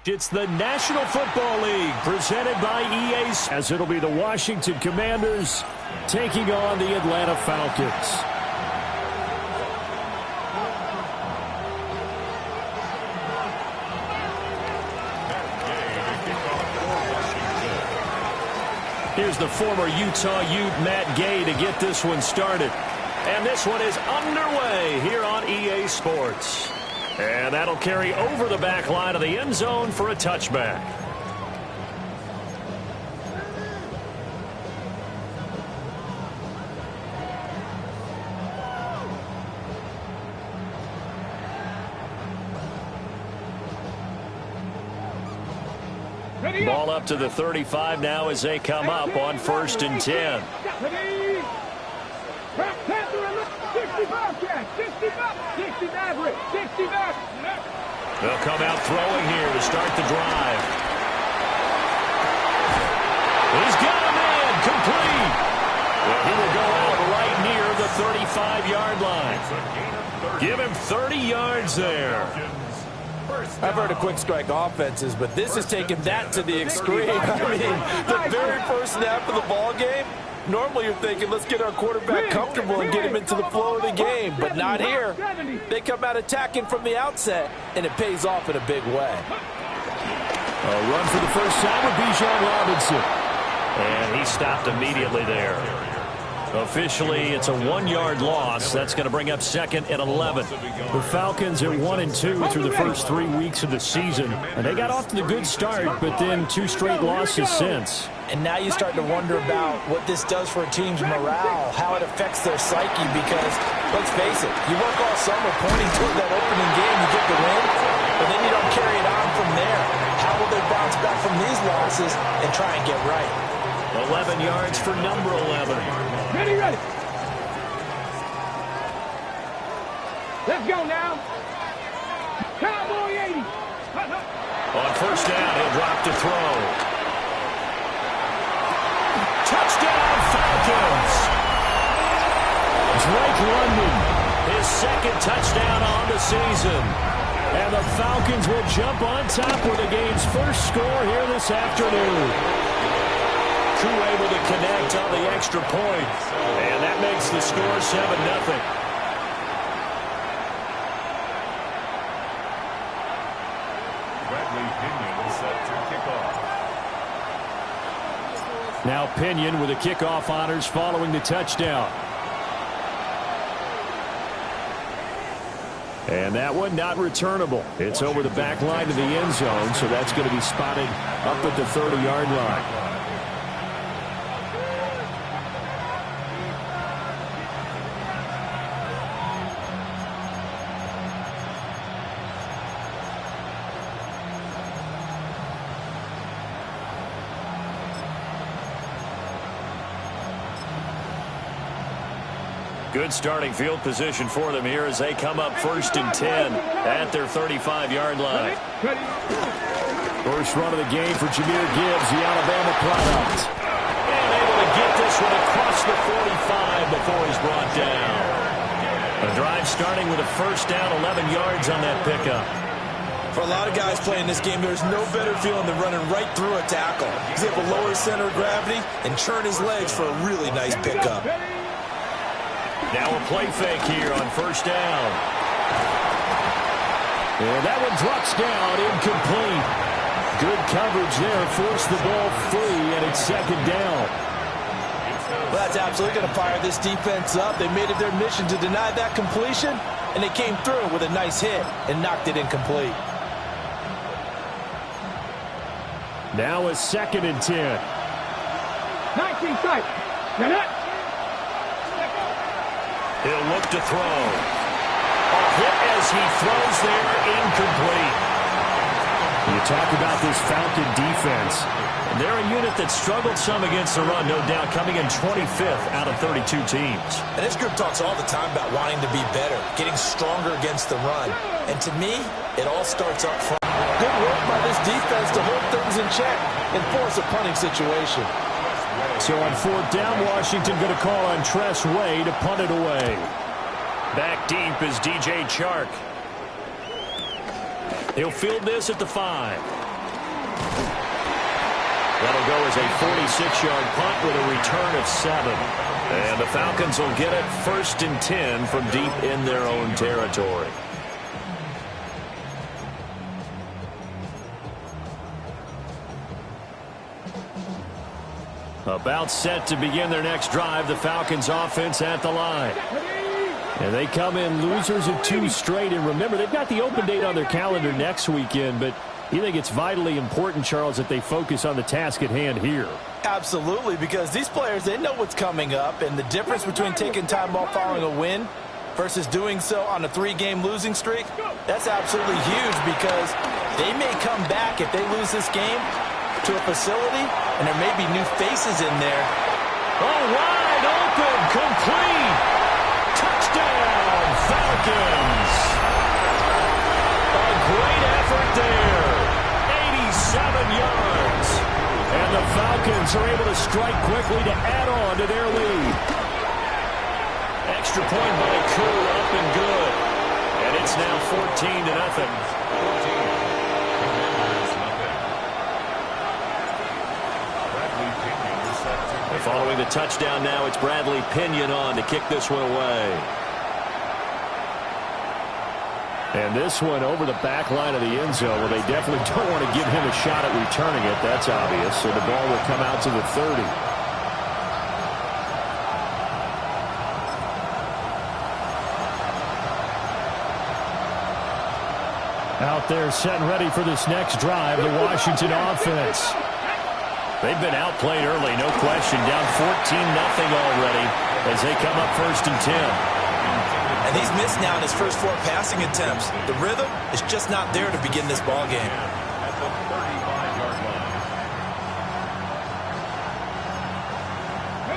It's the National Football League presented by EA, as it'll be the Washington Commanders taking on the Atlanta Falcons. Here's the former Utah Ute, Matt Gay, to get this one started. And this one is underway here on EA Sports. And that'll carry over the back line of the end zone for a touchback. Ball up to the 35 now as they come up on 1st and 10. They'll come out throwing here to start the drive. He's got a man complete. He will go out right near the 35-yard line. Give him 30 yards there. I've heard of quick strike offenses, but this is taking that to the extreme. I mean, the very first snap of the ball game, normally you're thinking, let's get our quarterback comfortable and get him into the flow of the game, but not here. They come out attacking from the outset, and it pays off in a big way. A run for the first time with Bijan Robinson. And he stopped immediately there. Officially, it's a 1-yard loss. That's going to bring up 2nd and 11. The Falcons are 1-2 through the first 3 weeks of the season. And they got off to the good start, but then 2 straight losses since. And now you start to wonder about what this does for a team's morale, how it affects their psyche, because, let's face it, you work all summer pointing toward that opening game, you get the win, but then you don't carry it on from there. How will they bounce back from these losses and try and get right? 11 yards for number 11. Ready. Let's go now. Cowboy 80. On 1st down, he'll drop to throw. Touchdown, Falcons. Drake London, his 2nd touchdown on the season. And the Falcons will jump on top with the game's first score here this afternoon. Crew able to connect on the extra point. And that makes the score 7-0. Now Pinion with the kickoff honors following the touchdown. And that one not returnable. It's over the back line of the end zone, so that's going to be spotted up at the 30-yard line. Good starting field position for them here as they come up 1st and 10 at their 35-yard line. First run of the game for Jahmyr Gibbs, the Alabama product. And able to get this one across the 45 before he's brought down. A drive starting with a 1st down, 11 yards on that pickup. For a lot of guys playing this game, there's no better feeling than running right through a tackle. He's able to lower his center of gravity and churn his legs for a really nice pickup. Now a play fake here on 1st down. And that one drops down, incomplete. Good coverage there, forced the ball free, and it's 2nd down. Well, that's absolutely going to fire this defense up. They made it their mission to deny that completion, and they came through with a nice hit and knocked it incomplete. Now a 2nd and 10. 19 sight. He'll look to throw. A hit as he throws there, incomplete. You talk about this Falcon defense. They're a unit that struggled some against the run, no doubt, coming in 25th out of 32 teams. And this group talks all the time about wanting to be better, getting stronger against the run. And to me, it all starts up front. Good work by this defense to hold things in check and force a punting situation. So on 4th down, Washington going to call on Tress Way to punt it away. Back deep is DJ Chark. He'll field this at the 5. That'll go as a 46-yard punt with a return of 7. And the Falcons will get it 1st and 10 from deep in their own territory. About set to begin their next drive, the Falcons offense at the line. And they come in losers of 2 straight. And remember, they've got the open date on their calendar next weekend, but you think it's vitally important, Charles, that they focus on the task at hand here? Absolutely, because these players, they know what's coming up, and the difference between taking time off following a win versus doing so on a 3-game losing streak, that's absolutely huge, because they may come back if they lose this game to a facility, and there may be new faces in there. Oh, wide open, complete. Touchdown, Falcons. A great effort there. 87 yards. And the Falcons are able to strike quickly to add on to their lead. Extra point by Koo, up and good. And it's now 14-0. Following the touchdown now, it's Bradley Pinion on to kick this one away. And this one over the back line of the end zone. Well, they definitely don't want to give him a shot at returning it. That's obvious. So the ball will come out to the 30. Out there set and ready for this next drive, the Washington offense. They've been outplayed early, no question. Down 14-0 already as they come up 1st and 10. And he's missed now in his first 4 passing attempts. The rhythm is just not there to begin this ball game. At the 35-yard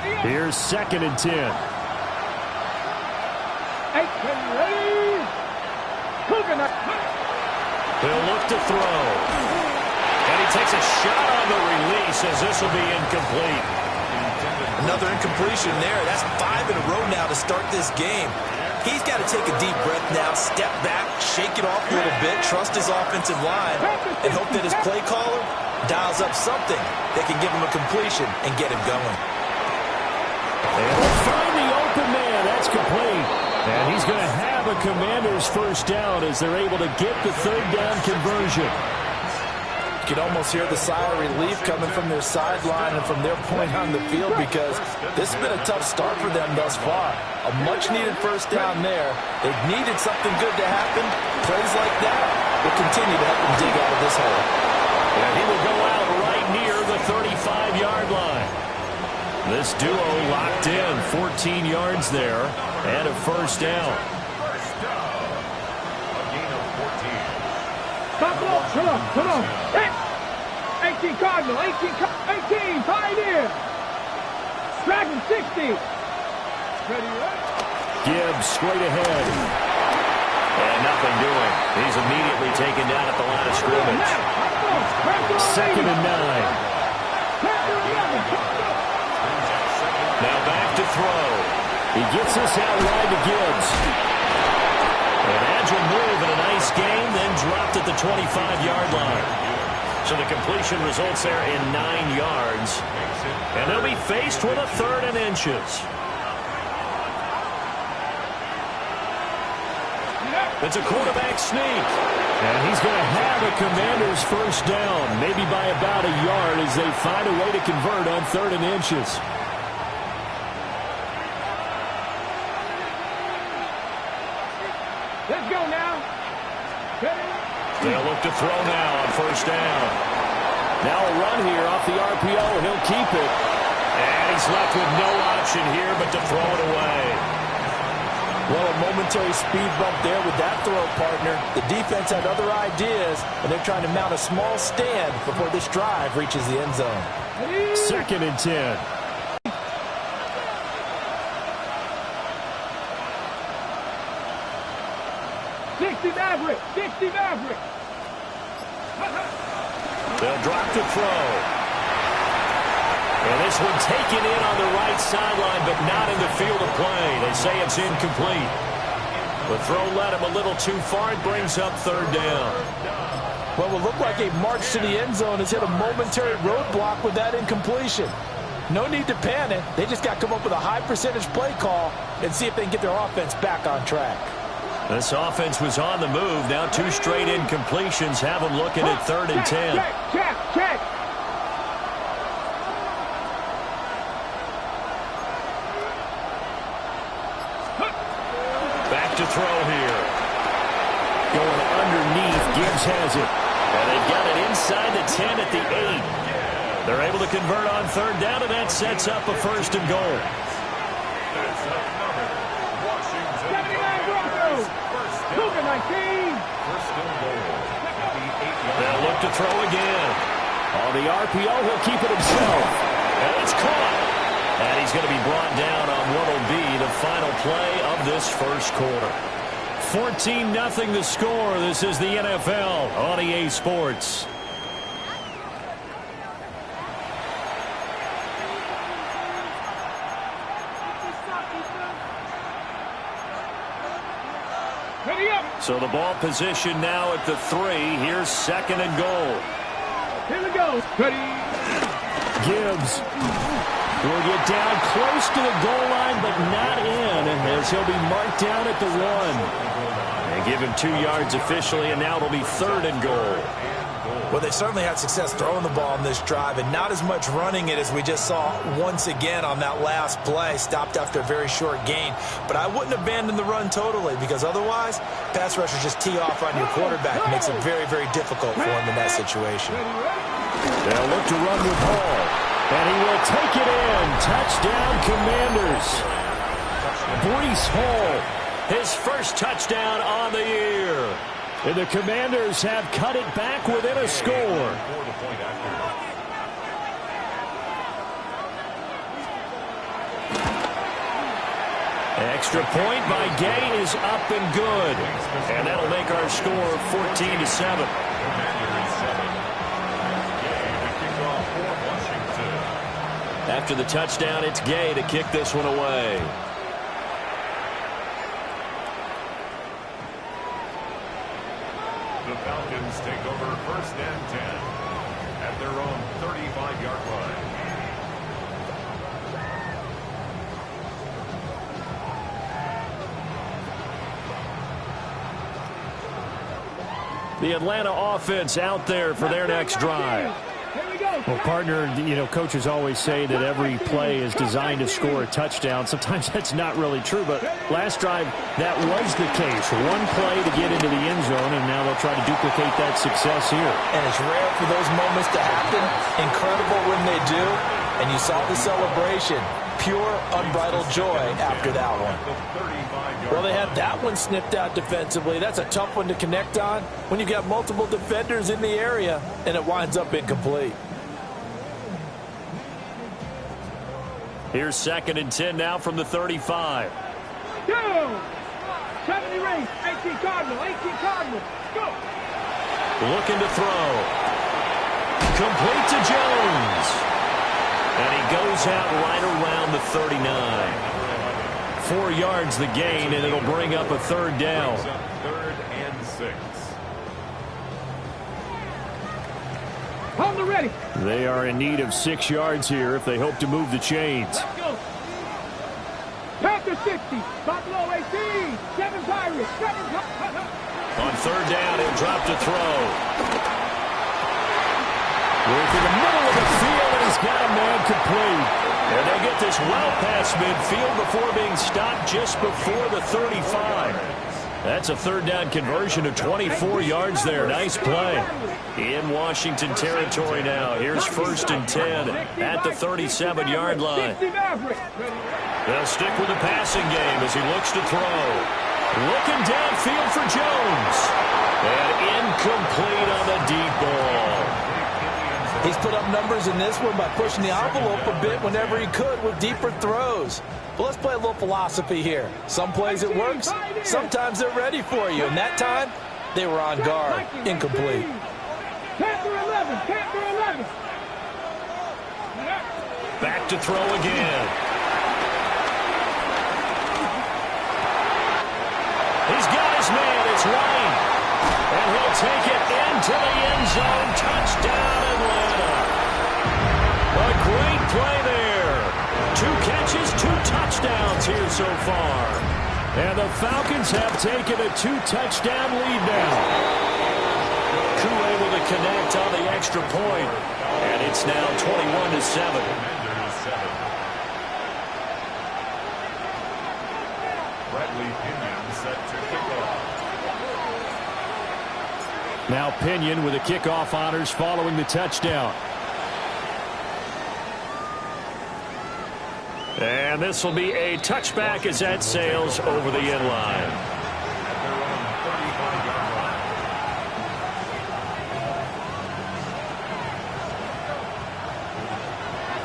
line. Here's 2nd and 10. He'll look to throw. And he takes a shot on the release as this will be incomplete. Another incompletion there. That's 5 in a row now to start this game. He's got to take a deep breath now, step back, shake it off a little bit, trust his offensive line, and hope that his play caller dials up something that can give him a completion and get him going. And he'll find the open man. That's complete. And he's going to have a Commander's first down as they're able to get the 3rd down conversion. You can almost hear the sigh of relief coming from their sideline and from their point on the field, because this has been a tough start for them thus far. A much-needed first down there. They've needed something good to happen. Plays like that will continue to help them dig out of this hole. And he will go out right near the 35-yard line. This duo locked in, 14 yards there, and a first down. Come on. 18 Cardinal, 18, Pioneer. Dragon 60. Gibbs straight ahead. And nothing doing. He's immediately taken down at the line of scrimmage. 2nd and 9. Now back to throw. He gets this out wide to Gibbs. An agile move and a nice game, then dropped at the 25-yard line. So the completion results there in 9 yards. And they'll be faced with a 3rd and inches. It's a quarterback sneak. And he's going to have a Commander's first down, maybe by about a yard as they find a way to convert on 3rd and inches. Let's go now. They'll look to throw now on first down. Now a run here off the RPO, and he'll keep it. And he's left with no option here but to throw it away. Well, a momentary speed bump there with that throw, partner. The defense had other ideas, and they're trying to mount a small stand before this drive reaches the end zone. 2nd and 10. Maverick. They'll drop to throw. And this one taken in on the right sideline, but not in the field of play. They say it's incomplete. The throw led him a little too far. It brings up 3rd down. What will look like a march to the end zone has hit a momentary roadblock with that incompletion. No need to panic. They just got to come up with a high percentage play call and see if they can get their offense back on track. This offense was on the move. Now 2 straight incompletions have them looking at 3rd and 10. Check. Back to throw here. Going underneath. Gibbs has it. And they've got it inside the 10 at the 8. They're able to convert on 3rd down, and that sets up a 1st and goal. They'll look to throw again. On the RPO, he'll keep it himself. And it's caught. And he's going to be brought down on what will be the final play of this 1st quarter. 14-0 the score. This is the NFL on EA Sports. So the ball position now at the 3. Here's 2nd and goal. Here we go. Ready. Gibbs will get down close to the goal line, but not in, as he'll be marked down at the 1. They give him 2 yards officially, and now it'll be 3rd and goal. Well, they certainly had success throwing the ball in this drive, and not as much running it as we just saw once again on that last play. Stopped after a very short gain. But I wouldn't abandon the run totally, because otherwise, pass rushers just tee off on your quarterback. It makes it very, very difficult for him in that situation. They'll look to run with Hall, and he will take it in. Touchdown, Commanders. Breece Hall, his 1st touchdown on the year. And the Commanders have cut it back within a score. Extra point by Gay is up and good. And that'll make our score 14-7. After the touchdown, it's Gay to kick this one away. The Falcons take over 1st and 10 at their own 35-yard line. The Atlanta offense out there for their next drive. Well, partner, coaches always say that every play is designed to score a touchdown. Sometimes that's not really true, but last drive, that was the case. 1 play to get into the end zone, and now they'll try to duplicate that success here. And it's rare for those moments to happen. Incredible when they do. And you saw the celebration. Pure, unbridled joy after that one. Well, they had that one snipped out defensively. That's a tough one to connect on when you got multiple defenders in the area, and it winds up incomplete. Here's 2nd and 10 now from the 35. Go! 70 race. 18 Cardinal. 18 Cardinal. Go! Looking to throw. Complete to Jones. And he goes out right around the 39. 4 yards the gain, and it'll bring up a 3rd down. 3rd and 6. On the ready. They are in need of 6 yards here if they hope to move the chains. Let's go. Panther 60. Buffalo 18. 7 Pirates. 7 Pirates. On 3rd down, he'll drop to throw. Work in the middle of the field, and he's got a man complete. And they get this well past midfield before being stopped just before the 35. That's a 3rd down conversion of 24 yards there. Nice play. In Washington territory now. Here's 1st and 10 at the 37-yard line. They'll stick with the passing game as he looks to throw. Looking downfield for Jones. And incomplete on the deep ball. He's put up numbers in this one by pushing the envelope a bit whenever he could with deeper throws. But let's play a little philosophy here. Some plays it works, sometimes they're ready for you. And that time, they were on guard. Incomplete. Panther 11. Panther 11. Back to throw again. He's got his man. It's Ryan. And he'll take it into the far. And the Falcons have taken a 2-touchdown lead now. Crew able to connect on the extra point. And it's now 21-7. Now Pinion with the kickoff honors following the touchdown. And this will be a touchback as that sails over the end line.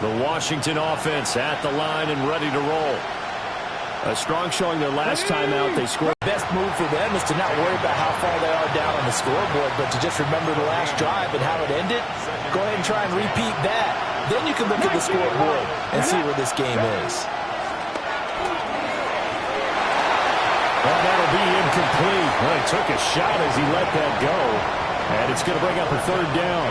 The Washington offense at the line and ready to roll. A strong showing their last time out. They scored. Best move for them is to not worry about how far they are down on the scoreboard, but to just remember the last drive and how it ended. Go ahead and try and repeat that. Then you can look at the scoreboard and see where this game is. Well, that'll be incomplete. Well, he took a shot as he let that go. And it's going to bring up a third down.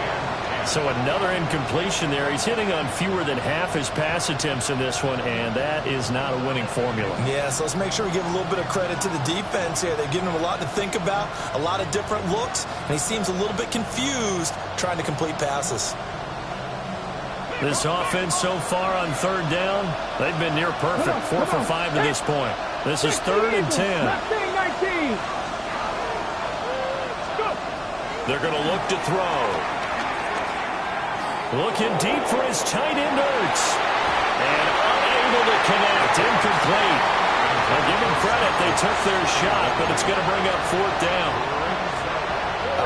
So another incompletion there. He's hitting on fewer than half his pass attempts in this one, and that is not a winning formula. Yeah, so let's make sure we give a little bit of credit to the defense here. They've given him a lot to think about, a lot of different looks, and he seems a little bit confused trying to complete passes. This offense so far on third down, they've been near perfect. 4 for 5 to this point. This is 3rd and 10. They're going to look to throw. Looking deep for his tight end, Ertz. And unable to connect. Incomplete. I'll give them credit. They took their shot, but it's going to bring up 4th down.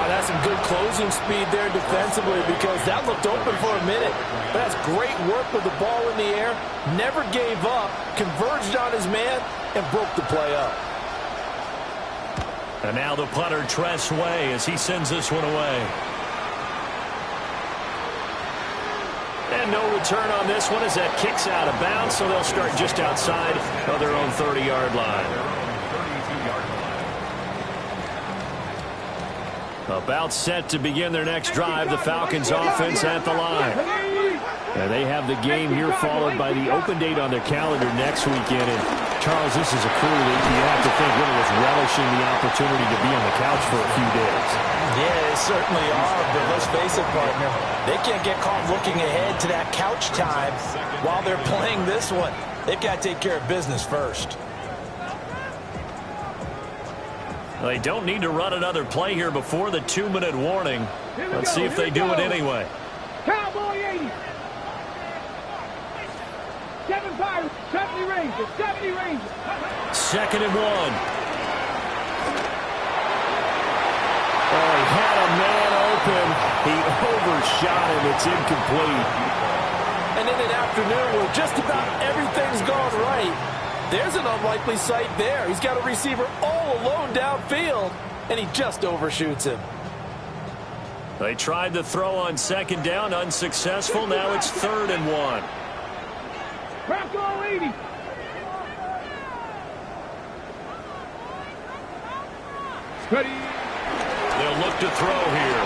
That's some good closing speed there defensively because that looked open for a minute. But that's great work with the ball in the air. Never gave up. Converged on his man and broke the play up. And now the punter, Tress Way, as he sends this one away. And no return on this one as that kicks out of bounds, so they'll start just outside of their own 30-yard line. About set to begin their next drive, the Falcons offense at the line. And they have the game here followed by the open date on their calendar next weekend. And Charles, this is a crew that you have to think really was relishing the opportunity to be on the couch for a few days. Yeah, they certainly are, but let's face it, partner. They can't get caught looking ahead to that couch time while they're playing this one. They've got to take care of business first. They don't need to run another play here before the 2-minute warning. Let's see if they do it anyway. Cowboy 80. 7 Pirates, 70 Rangers, 70 Rangers. 2nd and 1. Oh, he had a man open. He overshot him. It's incomplete. And in an afternoon where just about everything's gone right, there's an unlikely sight there. He's got a receiver all alone downfield, and he just overshoots him. They tried to throw on 2nd down, unsuccessful. Now it's 3rd and 1. Bronco 80. Ready. They'll look to throw here.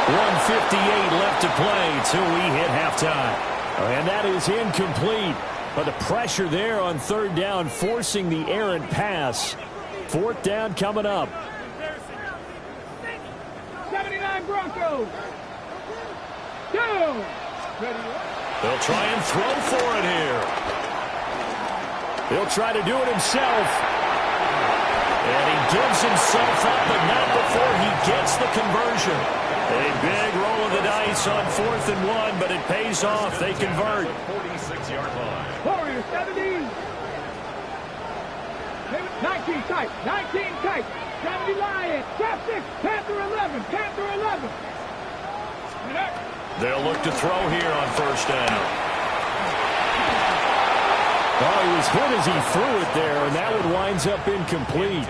1:58 left to play till we hit halftime. And that is incomplete. But the pressure there on 3rd down, forcing the errant pass. 4th down coming up. 79 Broncos. Down. They'll try and throw for it here. He'll try to do it himself. And he gives himself up, but not before he gets the conversion. A big roll of the dice on 4th and 1, but it pays off. They convert. 46-yard line. Warriors 70. 19 tight. 19 tight. 70 Lions. Trap 6. Panther 11. Panther 11. They'll look to throw here on 1st down. Oh, he was hit as he threw it there, and that one winds up incomplete.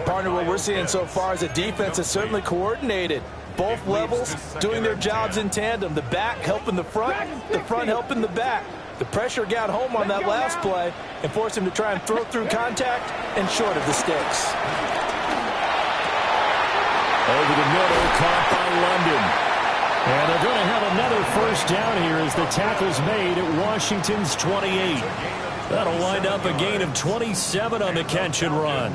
Partner, what we're seeing so far is a defense that's certainly coordinated. Both levels doing their jobs in tandem. The back helping the front helping the back. The pressure got home on that last play and forced him to try and throw through contact and short of the sticks. Over the middle, caught by London. And they're going to have another first down here as the tackle's made at Washington's 28. That'll wind up a gain of 27 on the catch and run.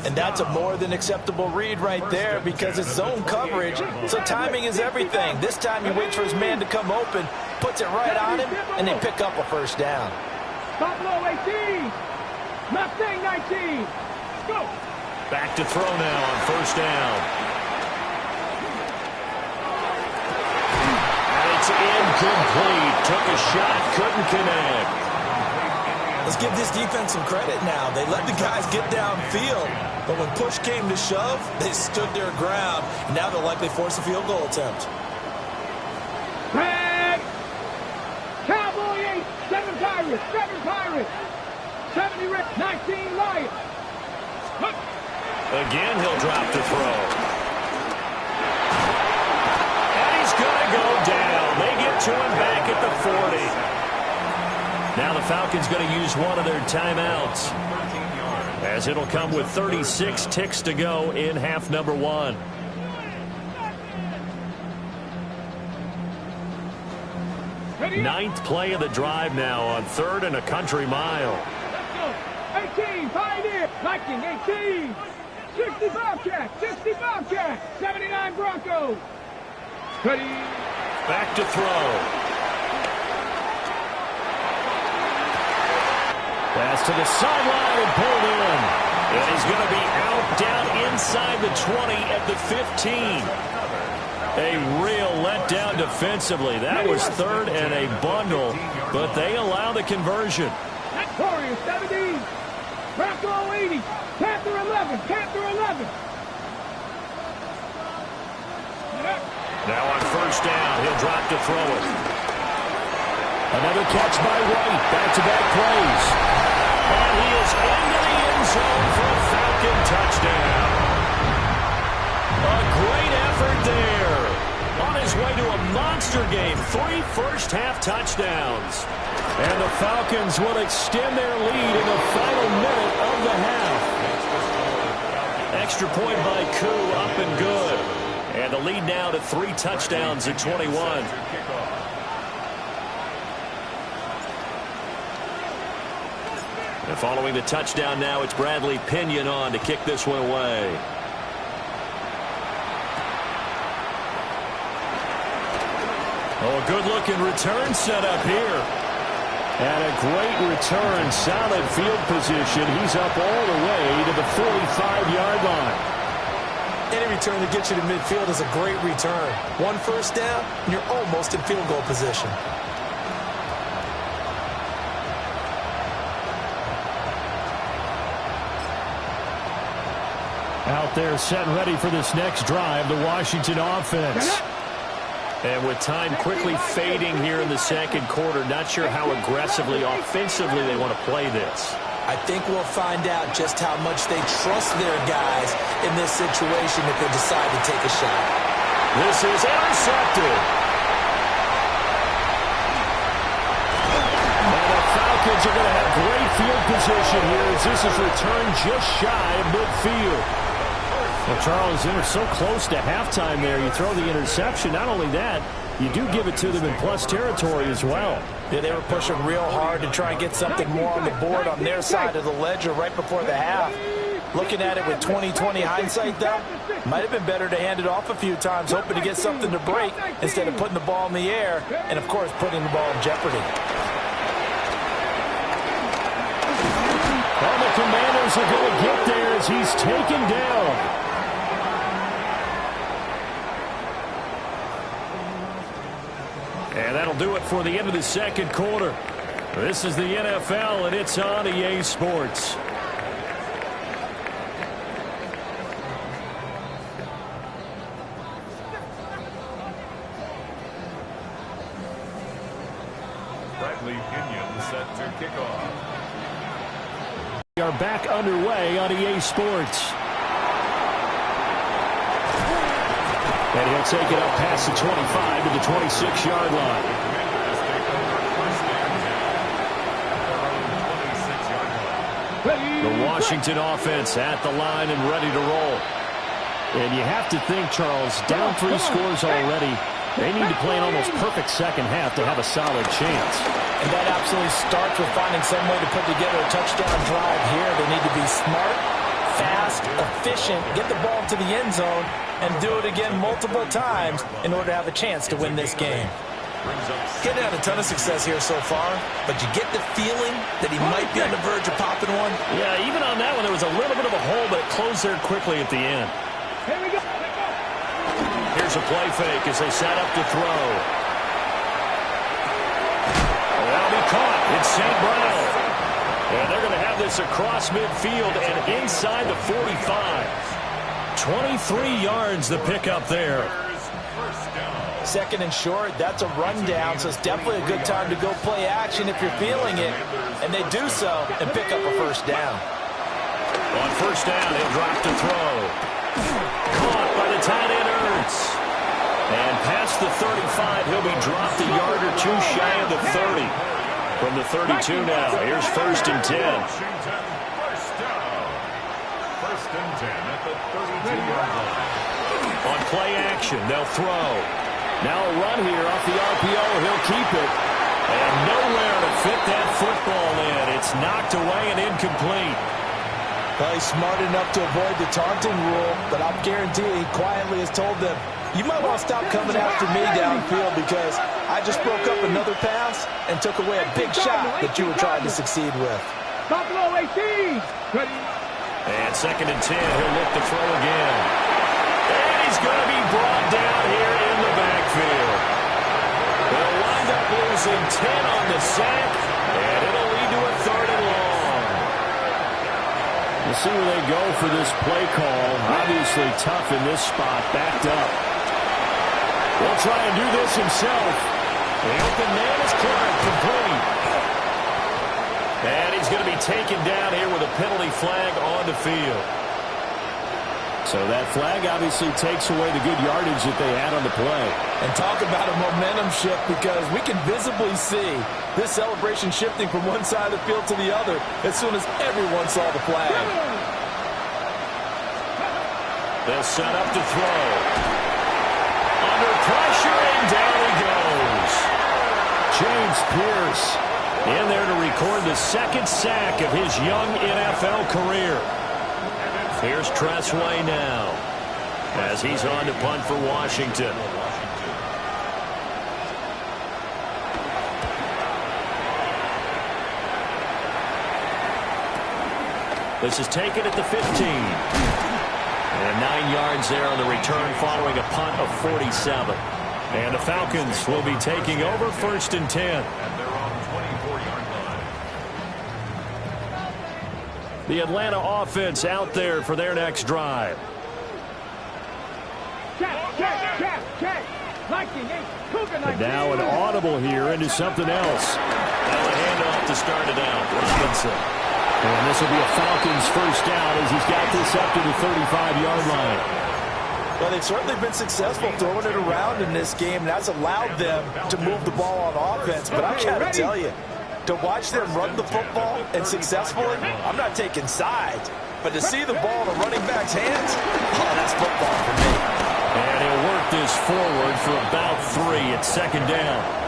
And that's a more than acceptable read right there because it's zone coverage, so timing is everything. This time he waits for his man to come open, puts it right on him, and they pick up a first down. Stop low 18. Mustang 19. Go. Back to throw now on first down. And it's incomplete. Took a shot, couldn't connect. Let's give this defense some credit now. They let the guys get downfield, but when push came to shove, they stood their ground. And now they'll likely force a field goal attempt. Tag. Cowboy 8. 7 Pirates. 7 Pirates. 70 Red. 19 Lions. Again, he'll drop to throw. And he's going to go down. They get to him back at the 40. Now the Falcons going to use one of their timeouts, as it'll come with 36 ticks to go in half number one. Ninth play of the drive now on 3rd and a country mile. 18, Pioneer, Viking, 18, 60 Bobcat, 60 Bobcat, 79 Broncos. Back to throw. Pass to the sideline and pulled in. And he's going to be out down inside the 20 at the 15. A real letdown defensively. That was 3rd and a bundle, but they allow the conversion. Warriors 17, Bronco 80, Panther 11, Panther 11. Now on first down, he'll drop to throw it. Another catch by White. Back-to-back plays. And he is into the end zone for a Falcon touchdown. A great effort there. On his way to a monster game. 3 first-half touchdowns. And the Falcons will extend their lead in the final minute of the half. Extra point by Koo, up and good. And the lead now to 3 touchdowns at 21. And following the touchdown now, it's Bradley Pinion on to kick this one away. Oh, a good-looking return set up here. And a great return, solid field position. He's up all the way to the 45-yard line. Any return that gets you to midfield is a great return. 1 first down, and you're almost in field goal position. Out there set and ready for this next drive, the Washington offense. And with time quickly fading here in the second quarter, not sure how aggressively, offensively they want to play this. I think we'll find out just how much they trust their guys in this situation if they decide to take a shot. This is intercepted. And the Falcons are going to have great field position here as this is returned just shy of midfield. Well, Charles, they were so close to halftime there. You throw the interception. Not only that, you do give it to them in plus territory as well. Yeah, they were pushing real hard to try and get something more on the board on their side of the ledger right before the half. Looking at it with 20/20 hindsight, though, might have been better to hand it off a few times, hoping to get something to break instead of putting the ball in the air and, of course, putting the ball in jeopardy. And the Commanders are going to get there as he's taken down. And that'll do it for the end of the second quarter. This is the NFL, and it's on EA Sports. Bradley Pinion set to kick off. We are back underway on EA Sports. And he'll take it up past the 25 to the 26-yard line. The Washington offense at the line and ready to roll. And you have to think, Charles, down 3 scores already. They need to play an almost perfect second half to have a solid chance. And that absolutely starts with finding some way to put together a touchdown drive here. They need to be smart, fast, efficient, get the ball to the end zone, and do it again multiple times in order to have a chance to win this game. Getting had a ton of success here so far, but you get the feeling that he might be on the verge of popping one. Yeah, even on that one, there was a little bit of a hole, but it closed there quickly at the end. Here we go. Here's a play fake as they set up to throw. That'll be caught. It's St. Brown. And they're going to have this across midfield and inside the 45. 23 yards the pickup there. Second and short, that's a rundown, so it's definitely a good time to go play action if you're feeling it. And they do so and pick up a first down. On first down, he'll drop to throw. Caught by the tight end, Ertz. And past the 35, he'll be dropped a yard or two shy of the 30. From the 32 now, here's first and 10. First and 10 at the 32-yard line. On play action, they'll throw. Now a run here off the RPO. He'll keep it. And nowhere to fit that football in. It's knocked away and incomplete. Well, he's smart enough to avoid the taunting rule, but I'm guaranteeing he quietly has told them, you might want to stop coming after me downfield because I just broke up another pass and took away a big shot that you were trying to succeed with. Buffalo 18. Ready. And second and 10, he'll look to throw again. And he's going to be brought down here in the backfield. They'll wind up losing 10 on the sack, and it'll lead to a third and long. We'll see where they go for this play call. Obviously tough in this spot, backed up. He'll try and do this himself. The open man is cleared, complete. And he's going to be taken down here with a penalty flag on the field. So that flag obviously takes away the good yardage that they had on the play. And talk about a momentum shift because we can visibly see this celebration shifting from one side of the field to the other as soon as everyone saw the flag. They'll set up to throw. Under pressure, and down he goes. James Pierce in there to record the second sack of his young NFL career. Here's Tressway now as he's on to punt for Washington. This is taken at the 15. And 9 yards there on the return following a punt of 47. And the Falcons will be taking over first and 10. And they're on 24-yard line. The Atlanta offense out there for their next drive. And now an audible here into something else. Now a handoff to start it out. Robinson. And this will be a Falcons first down as he's got this up to the 35-yard line. Well, they've certainly been successful throwing it around in this game, and that's allowed them to move the ball on offense. But I got to tell you, to watch them run the football and successfully, I'm not taking sides. But to see the ball in a running back's hands, oh, that's football for me. And he'll work this forward for about 3 at second down.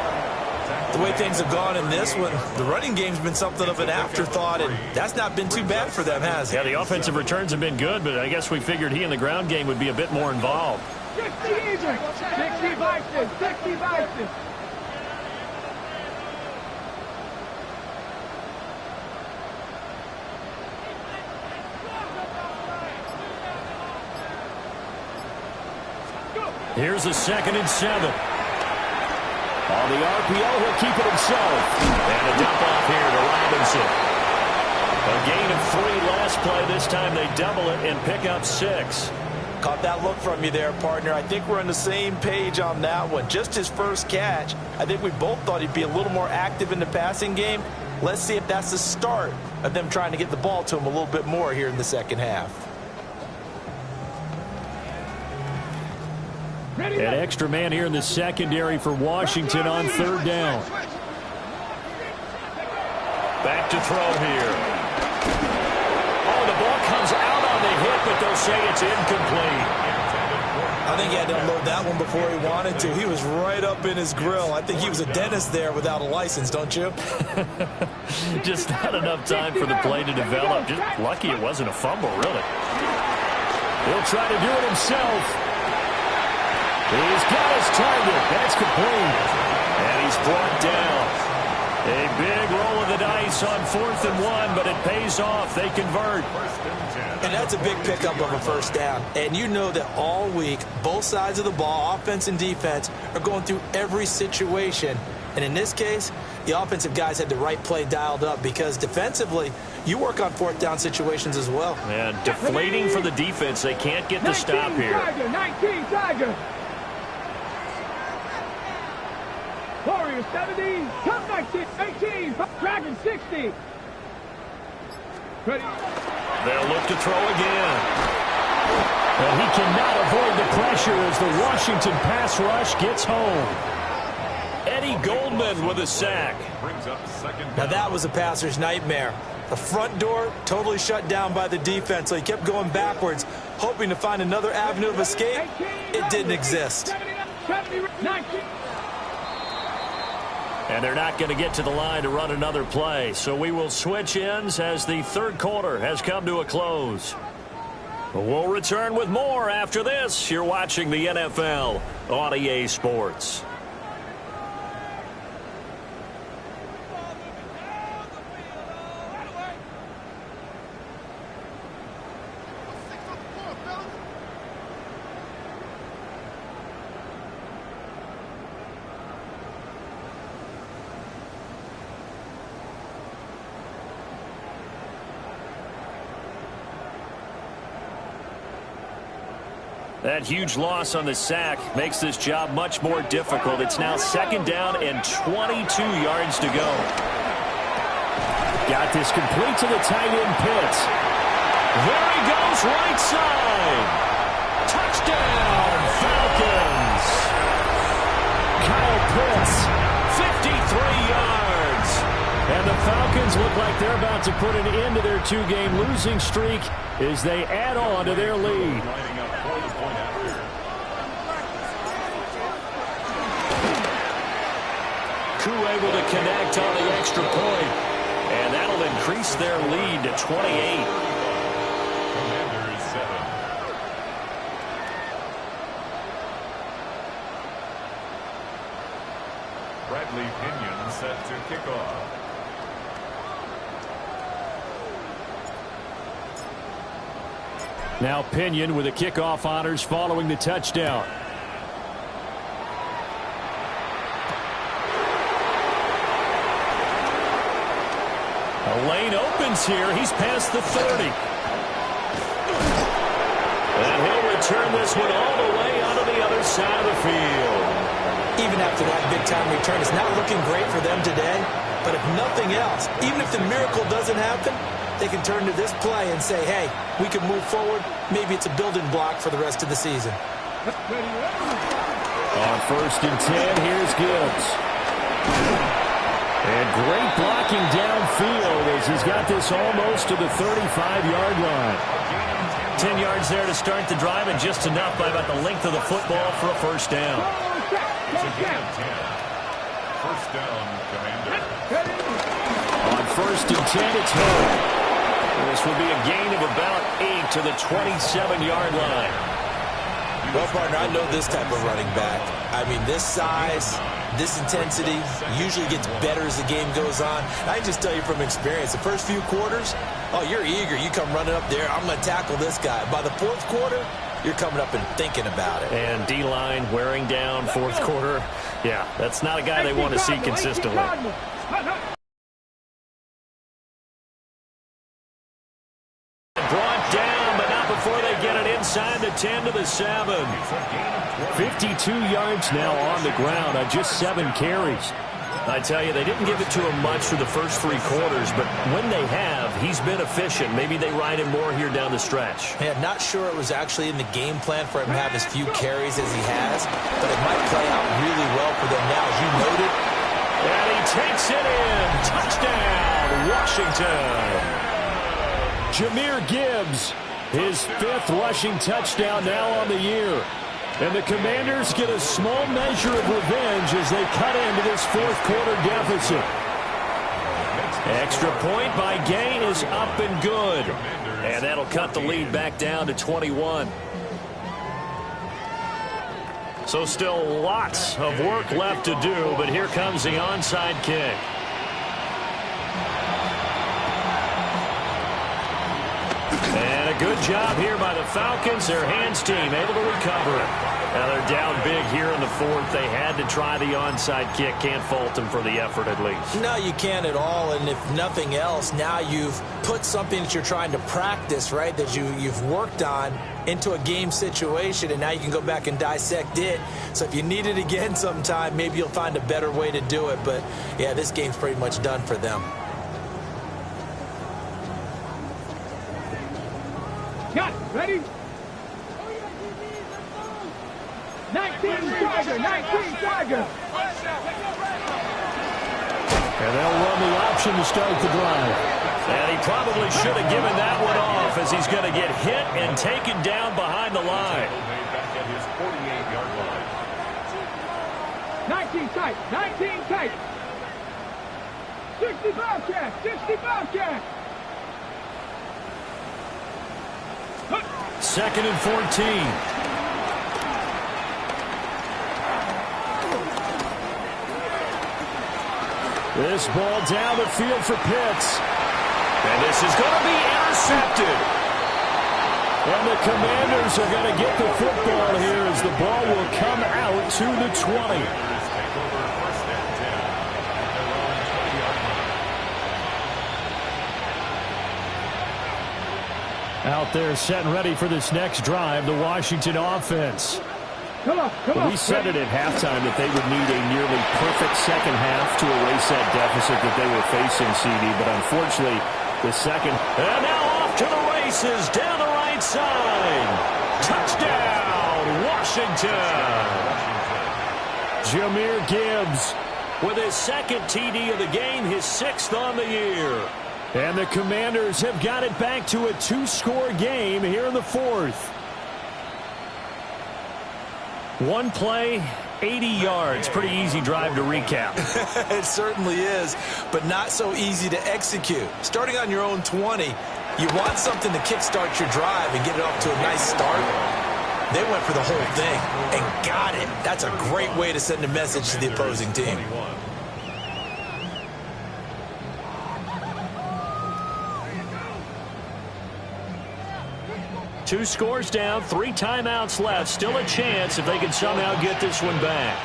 The way things have gone in this one, the running game's been something of an afterthought, and that's not been too bad for them, has it? Yeah, the offensive returns have been good, but I guess we figured he in the ground game would be a bit more involved. 60 even. 60 vices. 60 vices. Here's a second and 7. On the RPO, he'll keep it himself. And a dump off here to Robinson. A gain of 3 last play. This time they double it and pick up 6. Caught that look from you there, partner. I think we're on the same page on that one. Just his first catch. I think we both thought he'd be a little more active in the passing game. Let's see if that's the start of them trying to get the ball to him a little bit more here in the second half. An extra man here in the secondary for Washington on third down. Back to throw here. Oh, the ball comes out on the hit, but they'll say it's incomplete. I think he had to unload that one before he wanted to. He was right up in his grill. I think he was a dentist there without a license, don't you? Just not enough time for the play to develop. Just lucky it wasn't a fumble, really. He'll try to do it himself. He's got his target. That's complete. And he's brought down. A big roll of the dice on 4th and 1, but it pays off. They convert. And that's a big pickup of a first down. And you know that all week, both sides of the ball, offense and defense, are going through every situation. And in this case, the offensive guys had the right play dialed up because defensively, you work on 4th down situations as well. And deflating for the defense. They can't get the stop here. 19 Tiger. Warriors 70, Cup 19, 18, Dragon 60. Ready. They'll look to throw again. And he cannot avoid the pressure as the Washington pass rush gets home. Eddie Goldman with a sack. Now that was a passer's nightmare. The front door totally shut down by the defense, so he kept going backwards, hoping to find another avenue of escape. It didn't exist. And they're not going to get to the line to run another play. So we will switch ends as the third quarter has come to a close. We'll return with more after this. You're watching the NFL on EA Sports. That huge loss on the sack makes this job much more difficult. It's now 2nd down and 22 yards to go. Got this complete to the tight end, Pitts. There he goes, right side. Touchdown, Falcons. Kyle Pitts, 53 yards. And the Falcons look like they're about to put an end to their 2-game losing streak as they add on to their lead. Able to connect on the extra point, and that'll increase their lead to 28. Commanders 7. Bradley Pinion set to kick off. Now Pinion with the kickoff honors following the touchdown. A lane opens here. He's past the 30. And he'll return this one all the way onto the other side of the field. Even after that big-time return, it's not looking great for them today. But if nothing else, even if the miracle doesn't happen, they can turn to this play and say, hey, we can move forward. Maybe it's a building block for the rest of the season. On 1st and 10, here's Gibbs. And great blocking downfield as he's got this almost to the 35-yard line. 10 yards there to start the drive, and just enough by about the length of the football for a first down. It's a gain of 10. First down, Commander. On 1st and 10, it's Hill. This will be a gain of about 8 to the 27-yard line. Well, partner, I know this type of running back. I mean, this size, this intensity usually gets better as the game goes on. I can just tell you from experience, the first few quarters, oh, you're eager. You come running up there, I'm going to tackle this guy. By the 4th quarter, you're coming up and thinking about it. And D-line wearing down 4th quarter. Yeah, that's not a guy they want to see consistently. Brought down, but not before they get it inside the 10 to the 7. 52 yards now on the ground on just 7 carries. I tell you, they didn't give it to him much for the first 3 quarters, but when they have, he's been efficient. Maybe they ride him more here down the stretch. Yeah, not sure it was actually in the game plan for him to have as few carries as he has, but it might play out really well for them now, as you noted. And he takes it in. Touchdown, Washington. Jahmyr Gibbs, his 5th rushing touchdown now on the year. And the Commanders get a small measure of revenge as they cut into this fourth quarter deficit. Extra point by Gay is up and good. And that'll cut the lead back down to 21. So still lots of work left to do, but here comes the onside kick. And a good job here by the Falcons. Their hands team able to recover it. Now they're down big here in the fourth. They had to try the onside kick. Can't fault them for the effort at least. No, you can't at all. And if nothing else, now you've put something that you're trying to practice, right, that you've worked on into a game situation, and now you can go back and dissect it. So if you need it again sometime, maybe you'll find a better way to do it. But, yeah, this game's pretty much done for them. Got it. Ready? 19 Tiger, 19 Tiger. And they'll run the option to start the drive. And he probably should have given that one off as he's going to get hit and taken down behind the line. Back at his 48-yard line. 19 tight, 19 tight. 60 Bobcat, 60 Bobcat. Second and 14. This ball down the field for Pitts. And this is going to be intercepted. And the Commanders are going to get the football here as the ball will come out to the 20. Take over first and 10 at their own 20-yard line. Out there set and ready for this next drive, the Washington offense. Come on. We said it at halftime that they would need a nearly perfect second half to erase that deficit that they were facing, CD. But unfortunately, the second. And now off to the races down the right side. Touchdown, Washington. Jahmyr Gibbs with his second TD of the game, his sixth on the year. And the Commanders have got it back to a two-score game here in the fourth. One play, 80 yards. Pretty easy drive to recap. It certainly is, but not so easy to execute. Starting on your own 20, you want something to kickstart your drive and get it off to a nice start. They went for the whole thing and got it. That's a great way to send a message to the opposing team. Two scores down, 3 timeouts left. Still a chance if they can somehow get this one back.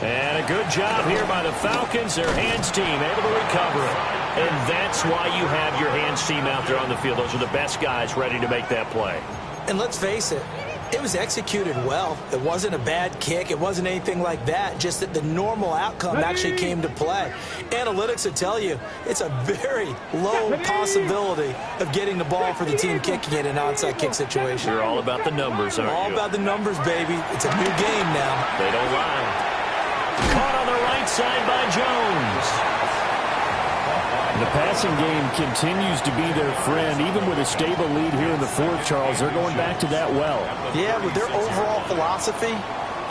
And a good job here by the Falcons. Their hands team able to recover it. And that's why you have your hands team out there on the field. Those are the best guys ready to make that play. And let's face it, it was executed well. It wasn't a bad kick. It wasn't anything like that. Just that the normal outcome actually came to play. Analytics will tell you it's a very low possibility of getting the ball for the team kicking it in an onside kick situation. You're all about the numbers, aren't you? All about the numbers, baby. It's a new game now. They don't lie. Caught on the right side by Jones. The passing game continues to be their friend. Even with a stable lead here in the fourth, Charles, they're going back to that well. Yeah, with their overall philosophy,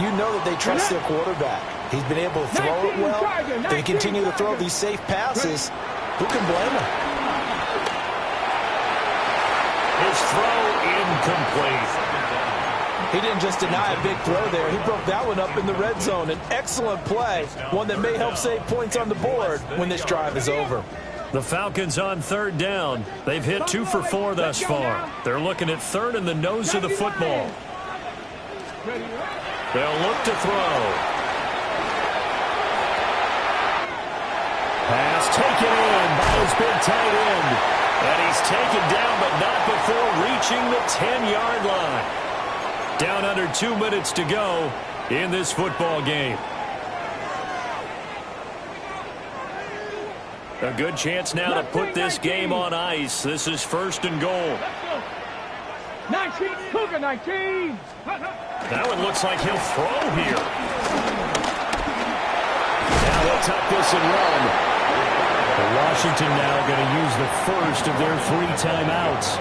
you know that they trust their quarterback. He's been able to throw it well. They continue to throw these safe passes. Who can blame him? His throw incomplete. He didn't just deny a big throw there. He broke that one up in the red zone. An excellent play, one that may help save points on the board when this drive is over. The Falcons on third down. They've hit 2 for 4 thus far. They're looking at third in the nose of the football. They'll look to throw. Pass taken in by his big tight end. And he's taken down, but not before reaching the 10-yard line. Down under 2 minutes to go in this football game. A good chance now to put this game on ice. This is first and goal. 19, Cougar 19. That one looks like he'll throw here. Now They'll tuck this and run. Washington now going to use the first of their 3 timeouts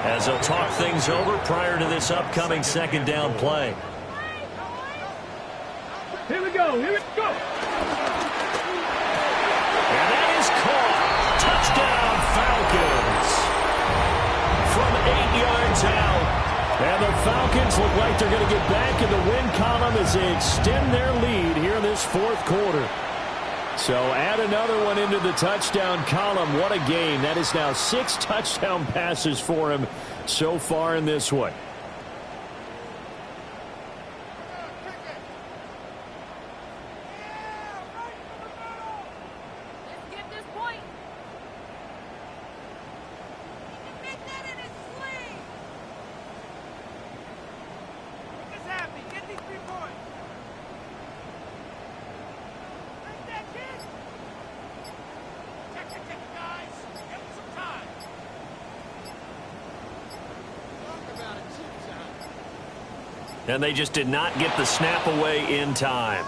as they'll talk things over prior to this upcoming second down play. Here we go. Here we go. And that is caught. Touchdown, Falcons. From 8 yards out. And the Falcons look like they're going to get back in the win column as they extend their lead here in this fourth quarter. So add another one into the touchdown column. What a game. That is now 6 touchdown passes for him so far in this one. And they just did not get the snap away in time.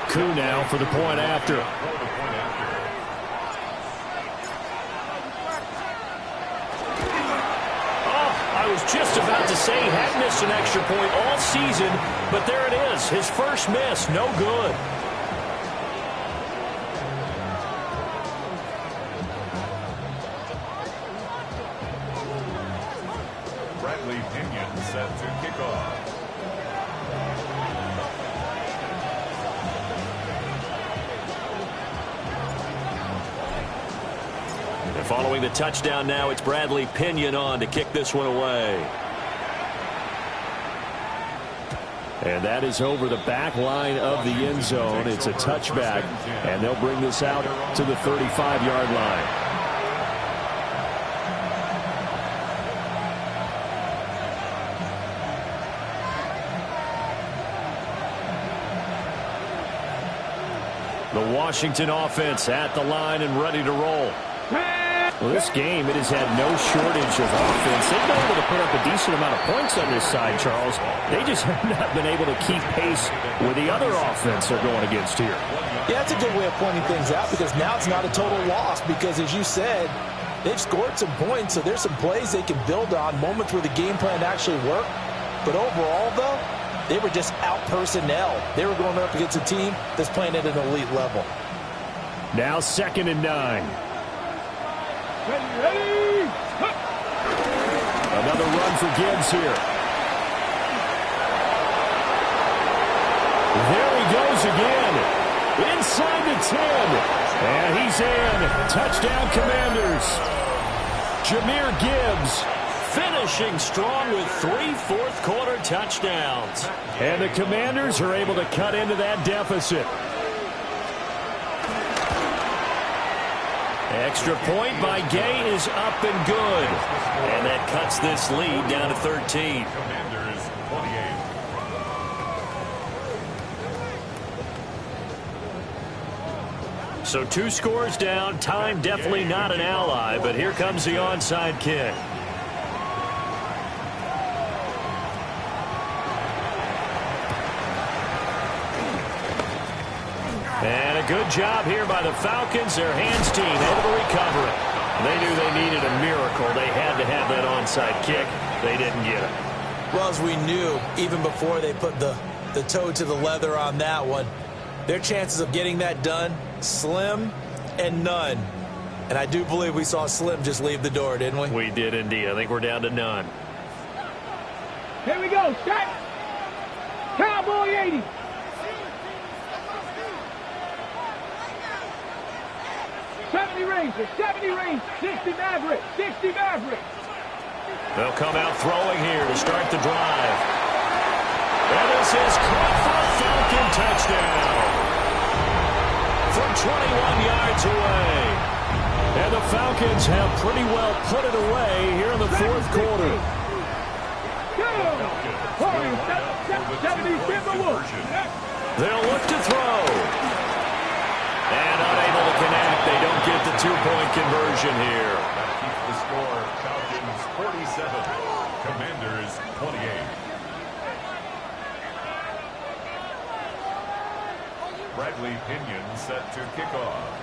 Koo now for the point after. Oh, I was just about to say he hadn't missed an extra point all season, but there it is. His first miss, no good. Set to kick off. And following the touchdown now, it's Bradley Pinion on to kick this one away. And that is over the back line of the end zone. It's a touchback, and they'll bring this out to the 35-yard line. The Washington offense at the line and ready to roll. Well, this game, it has had no shortage of offense. They've been able to put up a decent amount of points on this side, Charles. They just have not been able to keep pace with the other offense they're going against here. Yeah, that's a good way of pointing things out because now it's not a total loss because, as you said, they've scored some points, so there's some plays they can build on, moments where the game plan actually worked. But overall, though, they were just out personnel. They were going up against a team that's playing at an elite level. Now 2nd and 9. Ready. Another run for Gibbs here. There he goes again. Inside the 10. And he's in. Touchdown, Commanders. Jahmyr Gibbs finishing strong with 3 fourth-quarter touchdowns. And the Commanders are able to cut into that deficit. Extra point by Gay is up and good. And that cuts this lead down to 13. Commanders 28. So 2 scores down. Time definitely not an ally, but here comes the onside kick. And a good job here by the Falcons. Their hands team able to recover it. They knew they needed a miracle. They had to have that onside kick. They didn't get it. Well, as we knew, even before they put the toe to the leather on that one, their chances of getting that done, slim and none. And I do believe we saw Slim just leave the door, didn't we? We did indeed. I think we're down to none. Here we go. Set. Cowboy 80. Rangers, 70 Rangers, 60 Mavericks, 60 Mavericks. They'll come out throwing here to start the drive. And this is caught for a Falcon touchdown from 21 yards away. And the Falcons have pretty well put it away here in the fourth quarter. They'll look to throw. And unable to connect. They don't get the 2-point conversion here. That keeps the score. Falcons 47. Commanders 28. Bradley Pinion set to kick off.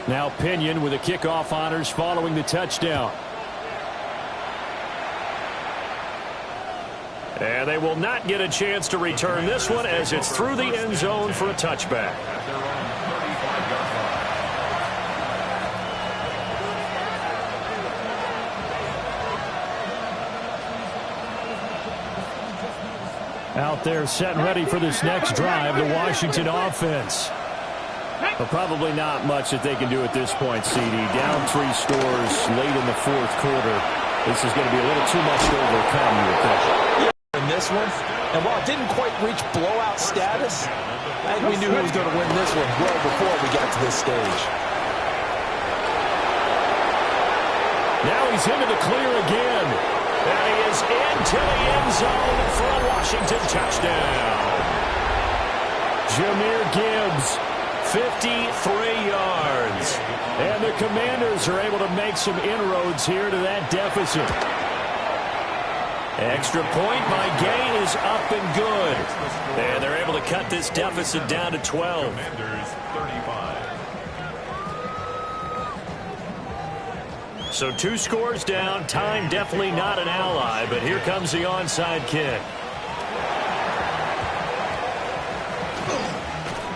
Now Pinion with the kickoff honors following the touchdown. And they will not get a chance to return this one as it's through the end zone for a touchback. At their own 35-yard line. Out there set and ready for this next drive, the Washington offense. But probably not much that they can do at this point, CD. Down 3 scores late in the fourth quarter. This is going to be a little too much to overcome, you would think. In this one, and while it didn't quite reach blowout status, I think we knew who was going to win this one well before we got to this stage. Now he's into the clear again. And he is into the end zone for a Washington touchdown. Jahmyr Gibbs, 53 yards. And the Commanders are able to make some inroads here to that deficit. Extra point by Gay is up and good. And they're able to cut this deficit down to 12. Commanders 35. So 2 scores down. Time definitely not an ally, but here comes the onside kick.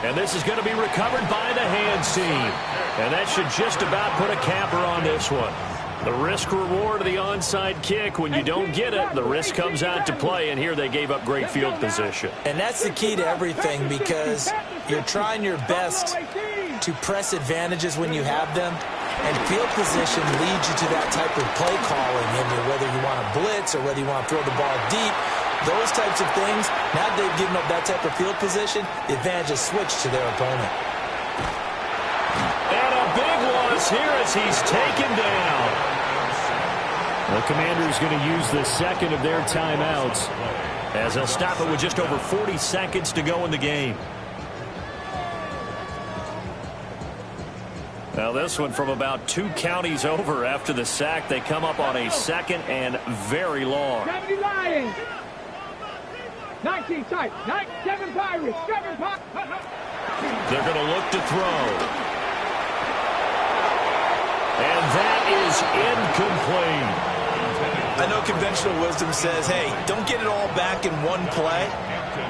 And this is going to be recovered by the hands team. And that should just about put a capper on this one. The risk-reward of the onside kick, when you don't get it, the risk comes out to play, and here they gave up great field position. And that's the key to everything, because you're trying your best to press advantages when you have them, and field position leads you to that type of play calling, and whether you want to blitz or whether you want to throw the ball deep, those types of things, now they've given up that type of field position, the advantage is switched to their opponent. And a big loss here as he's taken down. The Commanders going to use the second of their timeouts as they'll stop it with just over 40 seconds to go in the game. Now this one from about 2 counties over after the sack. They come up on a second and very long. 70 Lions. 19 tight. 7 Pirates. 7 Pirates. They're going to look to throw. And that is incomplete. I know conventional wisdom says, hey, don't get it all back in one play.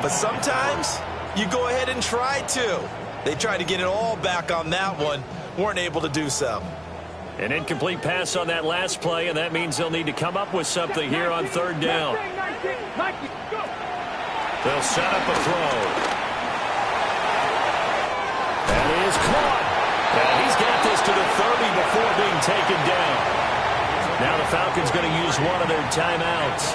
But sometimes you go ahead and try to. They tried to get it all back on that one. Weren't able to do so. An incomplete pass on that last play, and that means they'll need to come up with something here on third down. They'll set up a throw. And he is caught. And he's got this to the 30 before being taken down. Now the Falcons going to use one of their timeouts.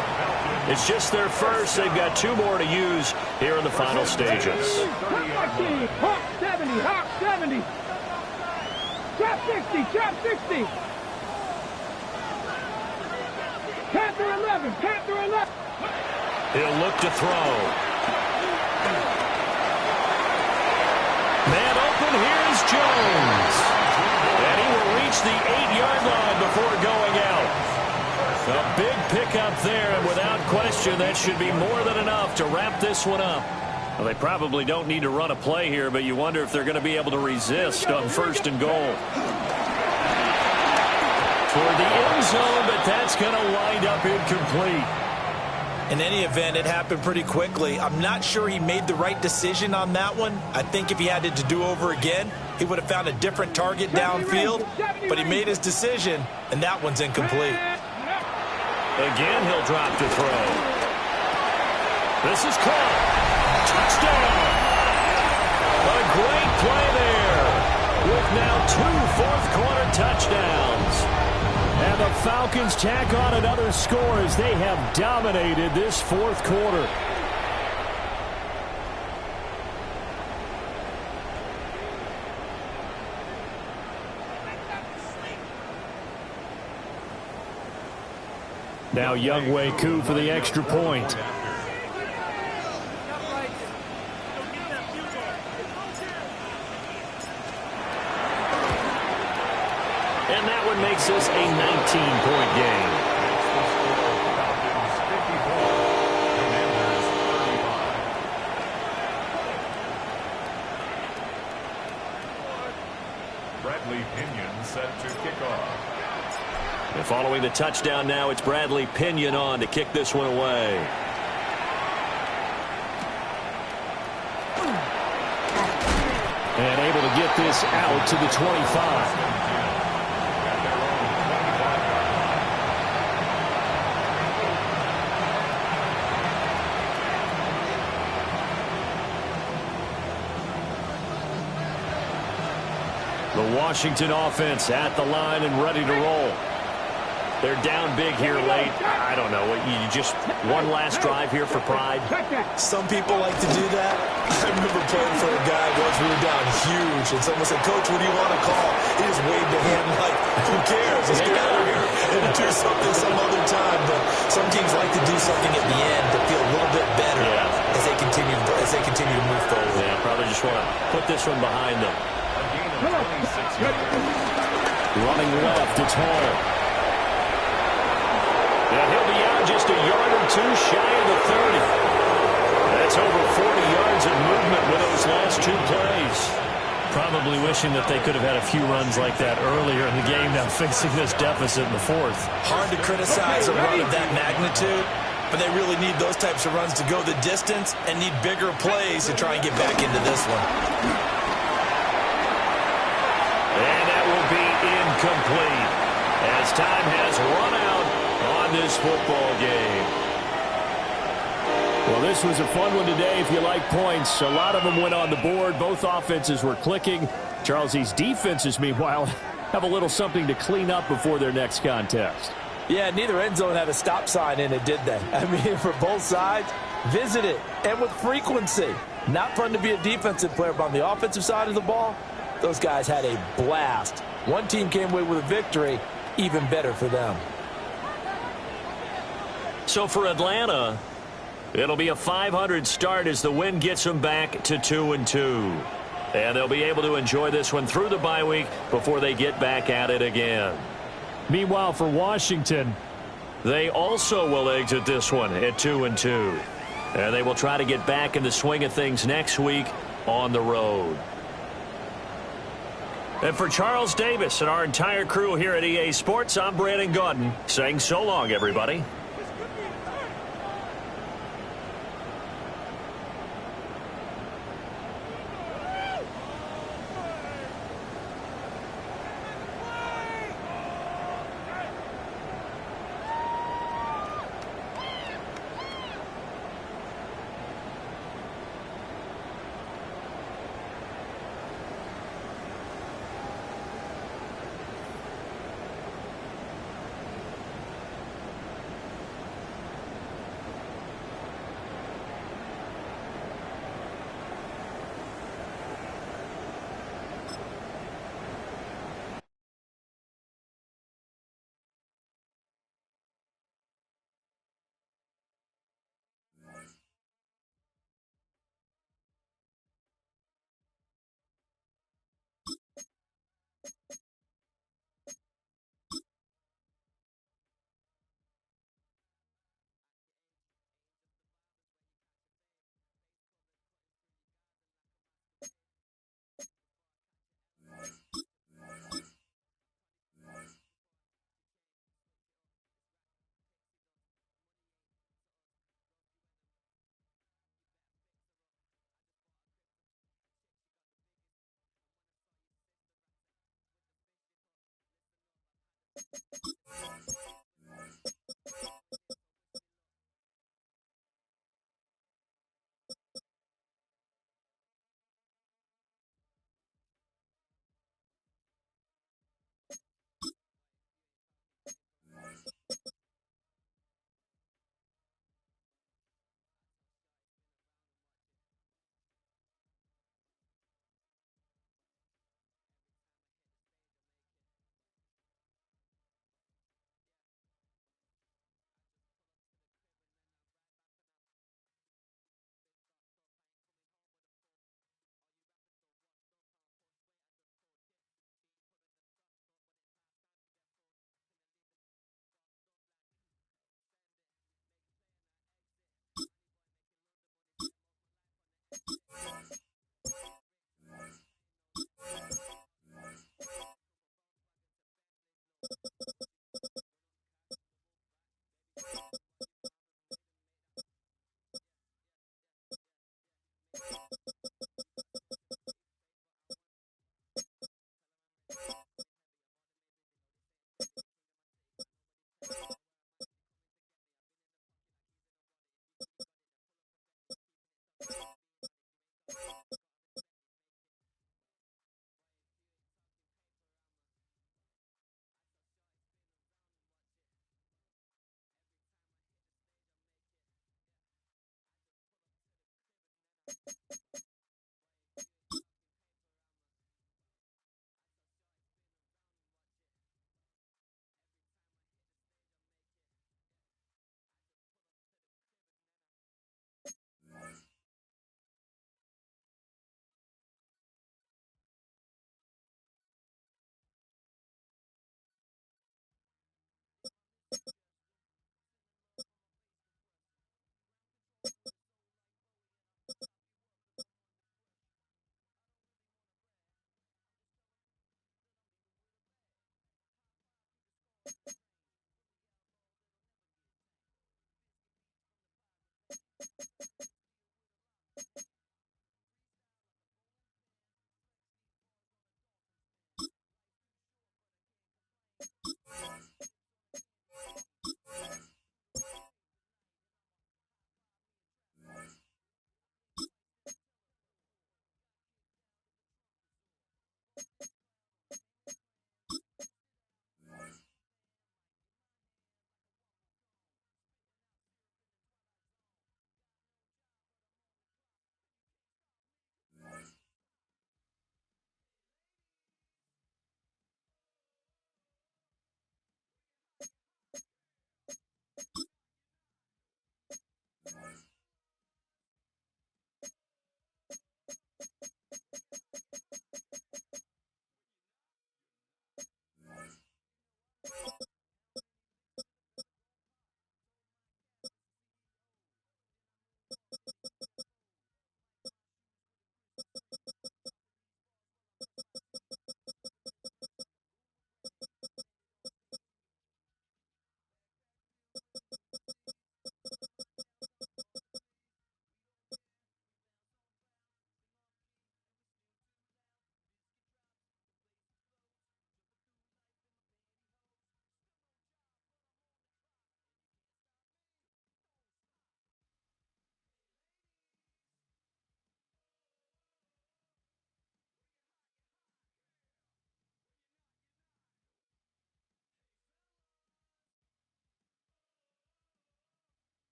It's just their first. They've got 2 more to use here in the final stages. Hawk 70. Hawk 70. Trap 60. Trap 60. Panther 11. Panther 11. He'll look to throw. Man open, here's Jones. And he will reach the 8-yard line before going out. A big pickup there, and without question, that should be more than enough to wrap this one up. Well, they probably don't need to run a play here, but you wonder if they're going to be able to resist on 1st and goal. Toward the end zone, but that's going to wind up incomplete. In any event, it happened pretty quickly. I'm not sure he made the right decision on that one. I think if he had it to do over again, he would have found a different target downfield. But he made his decision, and that one's incomplete. Again, he'll drop to throw. This is caught. Touchdown. A great play there with now 2 fourth-quarter touchdowns. And the Falcons tack on another score as they have dominated this fourth quarter. Now Younghoe Koo for the extra point. And that one makes this a 19-point game. Bradley Pinion set to kick off. And following the touchdown now, it's Bradley Pinion on to kick this one away. And able to get this out to the 25. The Washington offense at the line and ready to roll. They're down big here late. I don't know. You just one last drive here for pride. Some people like to do that. I remember playing for a guy once we were down huge, and someone said, "Coach, what do you want to call?" He just waved a hand like, "Who cares? Let's get out of here and do something some other time." But some teams like to do something at the end to feel a little bit better as they continue to move forward. Yeah, probably just want to put this one behind them. Running left, it's Hall. And he'll be out just a yard or two shy of the 30. That's over 40 yards of movement with those last two plays. Probably wishing that they could have had a few runs like that earlier in the game, now facing this deficit in the fourth. Hard to criticize a run of that magnitude, but they really need those types of runs to go the distance and need bigger plays to try and get back into this one. And that will be incomplete as time has run out on this football game. Well, this was a fun one today if you like points. A lot of them went on the board. Both offenses were clicking. Charles, these defenses, meanwhile, have a little something to clean up before their next contest. Yeah, neither end zone had a stop sign in it, did they? I mean, for both sides, visit it, and with frequency. Not fun to be a defensive player, but on the offensive side of the ball, those guys had a blast. One team came away with a victory, even better for them. So for Atlanta, it'll be a 500 start as the win gets them back to 2-2. And they'll be able to enjoy this one through the bye week before they get back at it again. Meanwhile, for Washington, they also will exit this one at 2-2. And they will try to get back in the swing of things next week on the road. And for Charles Davis and our entire crew here at EA Sports, I'm Brandon Gaudin saying so long, everybody.